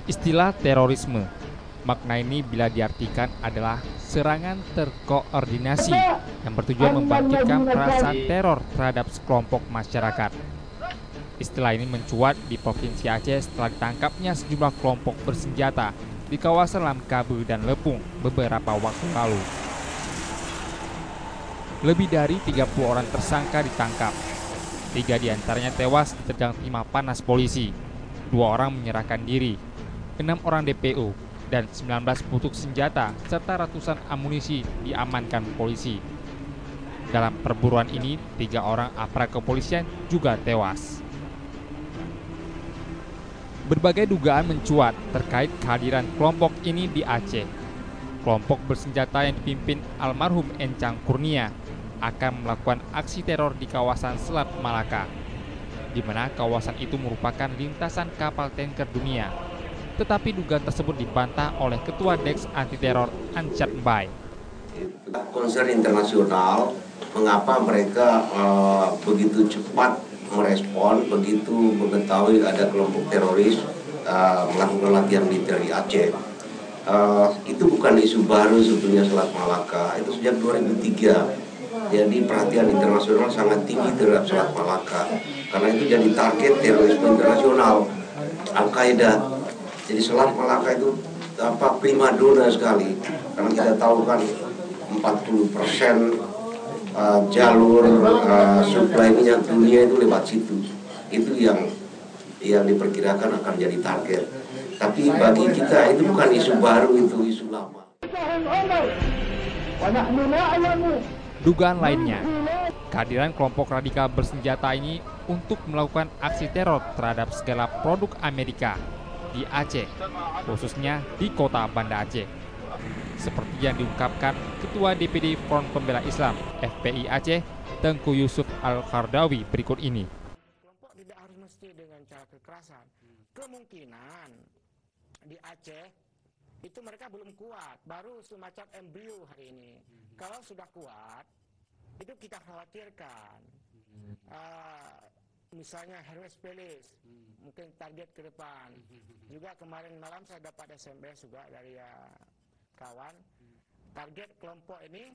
Istilah terorisme, makna ini bila diartikan adalah serangan terkoordinasi yang bertujuan membangkitkan perasaan teror terhadap sekelompok masyarakat. Istilah ini mencuat di Provinsi Aceh setelah ditangkapnya sejumlah kelompok bersenjata di kawasan Lamkabe dan Lepung beberapa waktu lalu. Lebih dari 30 orang tersangka ditangkap. 3 diantaranya tewas diterjang timah panas polisi. 2 orang menyerahkan diri. 6 orang DPO dan 19 pucuk senjata serta ratusan amunisi diamankan polisi. Dalam perburuan ini, 3 orang aparat kepolisian juga tewas. Berbagai dugaan mencuat terkait kehadiran kelompok ini di Aceh. Kelompok bersenjata yang dipimpin almarhum Encang Kurnia akan melakukan aksi teror di kawasan Selat Malaka, di mana kawasan itu merupakan lintasan kapal tanker dunia. Tetapi dugaan tersebut dibantah oleh Ketua Deks Anti Teror Ansyad Mbai. Konser internasional, mengapa mereka begitu cepat merespon, begitu mengetahui ada kelompok teroris melakukan latihan militer di Aceh. Itu bukan isu baru sebetulnya Selat Malaka, itu sejak 2003. Jadi perhatian internasional sangat tinggi terhadap Selat Malaka, karena itu jadi target terorisme internasional Al-Qaeda. Jadi Selat Malaka itu primadona sekali, karena kita tahu kan 40% jalur suplai minyak dunia itu lewat situ. Itu yang diperkirakan akan jadi target. Tapi bagi kita itu bukan isu baru, itu isu lama. Dugaan lainnya, kehadiran kelompok radikal bersenjata ini untuk melakukan aksi teror terhadap segala produk Amerika di Aceh, khususnya di kota Banda Aceh. Seperti yang diungkapkan Ketua DPD Front Pembela Islam FPI Aceh, Tengku Yusuf Al-Qardawi berikut ini. Kelompok tidak harus mesti dengan cara kekerasan. Kemungkinan di Aceh itu mereka belum kuat, baru semacam embrio hari ini. Kalau sudah kuat, itu kita khawatirkan. Misalnya Hermes Pelis, mungkin target ke depan. Juga kemarin malam saya dapat SMS juga dari kawan. Target kelompok ini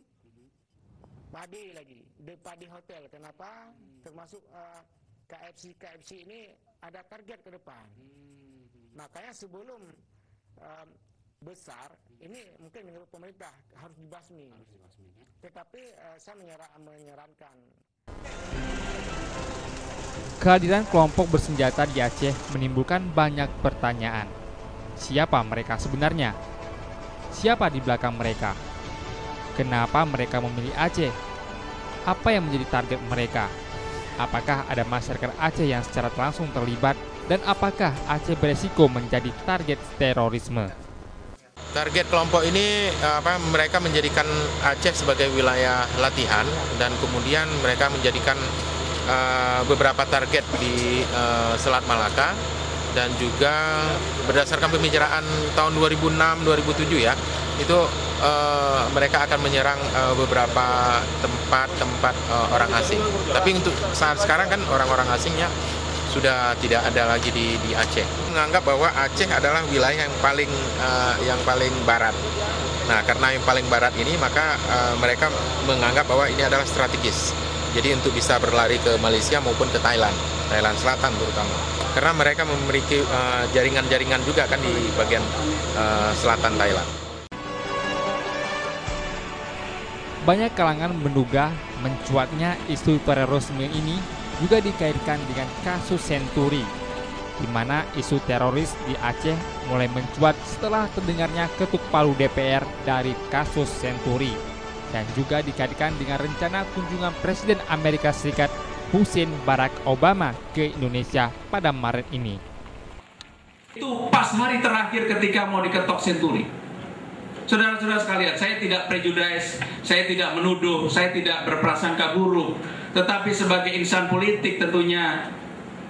Padi lagi, di Padi Hotel. Kenapa? Termasuk KFC ini ada target ke depan. Makanya sebelum besar, ini mungkin menurut pemerintah harus dibasmi. Tetapi saya menyarankan. Kehadiran kelompok bersenjata di Aceh menimbulkan banyak pertanyaan. Siapa mereka sebenarnya? Siapa di belakang mereka? Kenapa mereka memilih Aceh? Apa yang menjadi target mereka? Apakah ada masyarakat Aceh yang secara langsung terlibat? Dan apakah Aceh beresiko menjadi target terorisme? Target kelompok ini mereka menjadikan Aceh sebagai wilayah latihan, dan kemudian mereka menjadikan beberapa target di Selat Malaka, dan juga berdasarkan pembicaraan tahun 2006-2007 ya, itu mereka akan menyerang beberapa tempat orang asing. Tapi untuk saat sekarang kan orang-orang asingnya sudah tidak ada lagi di Aceh. Menganggap bahwa Aceh adalah wilayah yang paling barat. Nah, karena yang paling barat ini, maka mereka menganggap bahwa ini adalah strategis. Jadi untuk bisa berlari ke Malaysia maupun ke Thailand Selatan terutama. Karena mereka memiliki jaringan-jaringan juga kan di bagian selatan Thailand. Banyak kalangan menduga mencuatnya isu terorisme ini juga dikaitkan dengan kasus Senturi, di mana isu teroris di Aceh mulai mencuat setelah terdengarnya ketuk palu DPR dari kasus Senturi, dan juga dikaitkan dengan rencana kunjungan Presiden Amerika Serikat Hussein Barack Obama ke Indonesia pada Maret ini. Itu pas hari terakhir ketika mau diketok Senturi. Saudara-saudara sekalian, saya tidak prejudis, saya tidak menuduh, saya tidak berprasangka buruk. Tetapi sebagai insan politik tentunya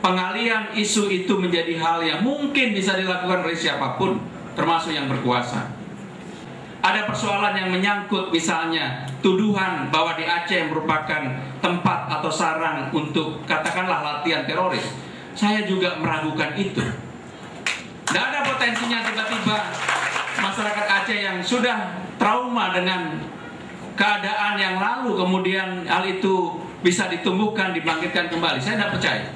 pengalihan isu itu menjadi hal yang mungkin bisa dilakukan oleh siapapun, termasuk yang berkuasa. Ada persoalan yang menyangkut misalnya tuduhan bahwa di Aceh merupakan tempat atau sarang untuk katakanlah latihan teroris. Saya juga meragukan itu. potensinya tiba-tiba masyarakat Aceh yang sudah trauma dengan keadaan yang lalu, kemudian hal itu bisa ditumbuhkan, dibangkitkan kembali. Saya tidak percaya.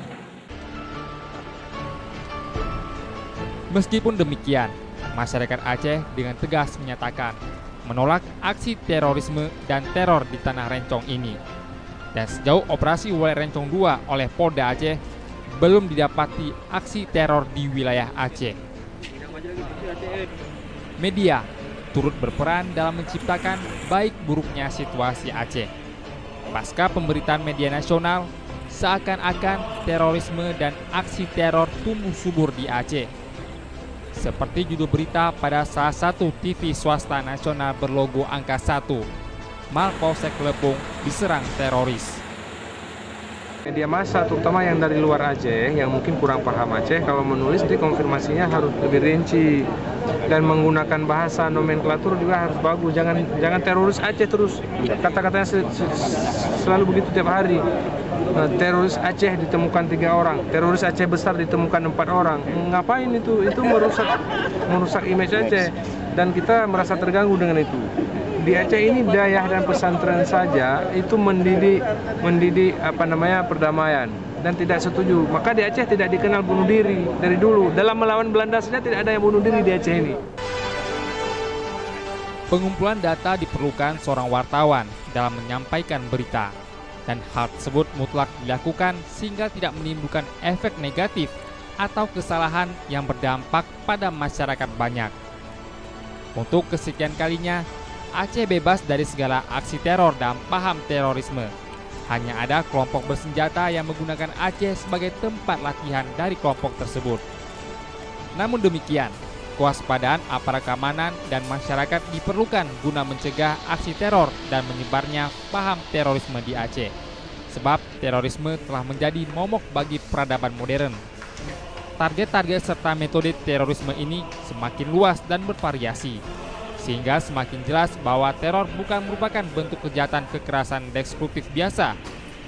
Meskipun demikian, masyarakat Aceh dengan tegas menyatakan menolak aksi terorisme dan teror di Tanah Rencong ini. Dan sejauh operasi Walet Rencong 2 oleh Polda Aceh, belum didapati aksi teror di wilayah Aceh. Media turut berperan dalam menciptakan baik buruknya situasi Aceh. Pasca pemberitaan media nasional, seakan-akan terorisme dan aksi teror tumbuh subur di Aceh. Seperti judul berita pada salah satu TV swasta nasional berlogo angka 1, Mapolsek Lepung diserang teroris. Media massa terutama yang dari luar Aceh yang mungkin kurang paham Aceh, kalau menulis jadi konfirmasinya harus lebih rinci dan menggunakan bahasa nomenklatur juga harus bagus. Jangan teroris Aceh terus, kata-katanya selalu begitu tiap hari. Teroris Aceh ditemukan 3 orang, teroris Aceh besar ditemukan 4 orang. Ngapain itu? Itu merusak image Aceh dan kita merasa terganggu dengan itu. Di Aceh ini dayah dan pesantren saja itu mendidik perdamaian dan tidak setuju. Maka di Aceh tidak dikenal bunuh diri dari dulu. Dalam melawan Belanda saja tidak ada yang bunuh diri di Aceh ini. Pengumpulan data diperlukan seorang wartawan dalam menyampaikan berita, dan hal tersebut mutlak dilakukan sehingga tidak menimbulkan efek negatif atau kesalahan yang berdampak pada masyarakat banyak. Untuk kesekian kalinya, Aceh bebas dari segala aksi teror dan paham terorisme. Hanya ada kelompok bersenjata yang menggunakan Aceh sebagai tempat latihan dari kelompok tersebut. Namun demikian, kewaspadaan aparat keamanan dan masyarakat diperlukan guna mencegah aksi teror dan menyebarnya paham terorisme di Aceh. Sebab terorisme telah menjadi momok bagi peradaban modern. Target-target serta metode terorisme ini semakin luas dan bervariasi, sehingga semakin jelas bahwa teror bukan merupakan bentuk kejahatan kekerasan destruktif biasa,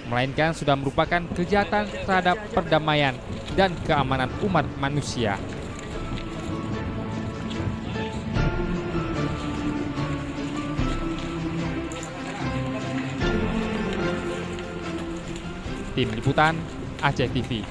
melainkan sudah merupakan kejahatan terhadap perdamaian dan keamanan umat manusia. Tim Liputan Aceh TV.